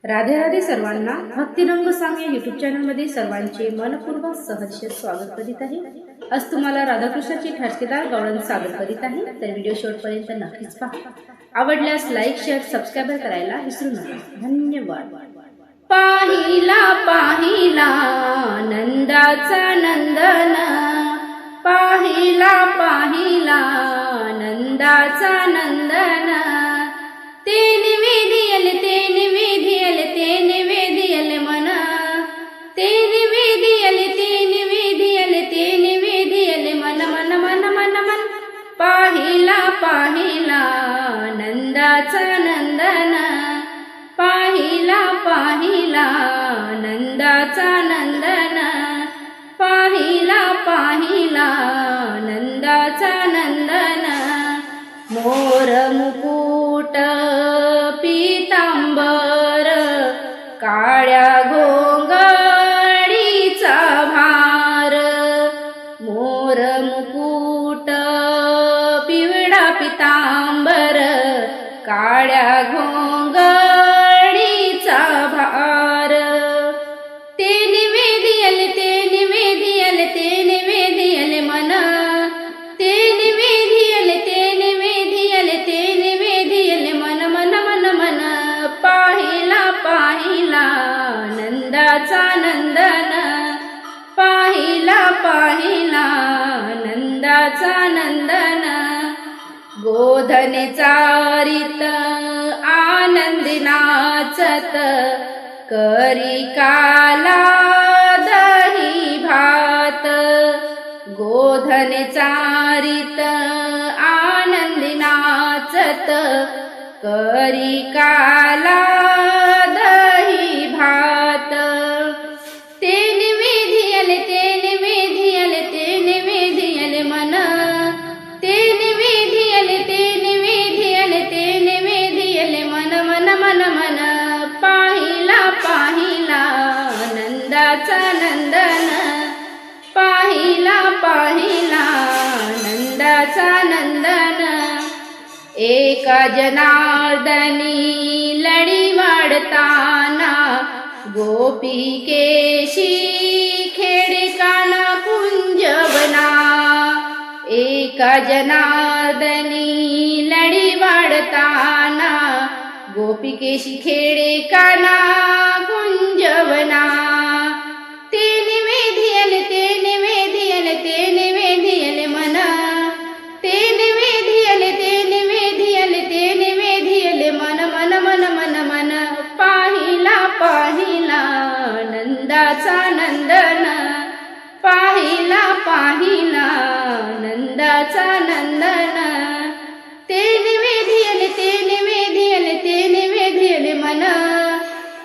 राधे राधे सर्वांना भक्तिरंग साम या युट्यूब चॅनलमध्ये सर्वांचे मनपूर्वक सहर्ष स्वागत करीत आहे। आज तुम्हाला राधाकृष्णाची ठसकेदार गावडन सादर करीत आहे, तर व्हिडिओ शेवटपर्यंत नक्कीच पहा। आवडल्यास लाईक शेअर सबस्क्राइब करायला विसरू नका। धन्यवाद। पाहिला पाहिला नंदाचा नंदन, पाहिला पाहिला नंदाचा नंदन, ते निवेदियल ते निवेदियल ते निवेदियल मन, ते निवेदियल ते निवेदियल ते निवेदियल मन मन मन मन मन। पाहिला पाहिला नंदाचा नंदन, पाहिला पाहिला नंदाचा नंदन, पाहिला पाहिला नंदाचा नंदन। मोर मुकुट पीतांबर, काळ्या घोंगडीचा भार, मोर मुकुट पिवळा पीतांबर, काळ्या घोंगडीचा भार, ते निवेदियल ते निवेदियल ते निवेदियल मन, ते निवेदियल ते निवेदियल ते निवेदियल मन मन मन मन। पाहिला पाहिला नंदाचा नंदन, पाहिला पाहिला नंदाचा नंदन। गोधने चारित आनंदी नाचत, करी काला दही भात, गोधने चारित आनंदी नाचत, करी काला दही भात, ते निवेदियल ते निवेदियल ते निवेदियल मन, ते निवेदियल ते निवेदियल ते निवेदियल मन मन मन मन। पाहिला पाहिला नंदाचा नंदन, पाहिला पाहिला नंदाचा नंदन। एका जनार्दनी लढी वाढताना, गोपिकेशी खेडकाना कुंजवना, एका जनार्दनी लढी वाढताना, गोपिकेशी खेडकाना कुंजवना, ते निवेदियल ते निवेदियल ते निवेदियल मन, ते निवेदियल ते निवेदियल ते निवेदियल मन मन मन मन मन। पाहिला पाहिला नंदाचा नंदन, पाहिला पाहिला नंदाचा नंदन, ते निवेदियल ते निवेदियल ते निवेदियल मन,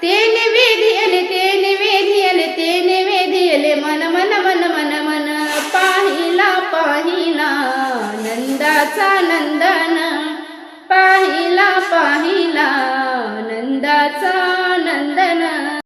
ते निवेदियल ते निवेदियल ते निवेदियल मन मन मन मन मन। पाहिला पाहिला नंदाचा नंदन, पाहिला पाहिला नंदाचा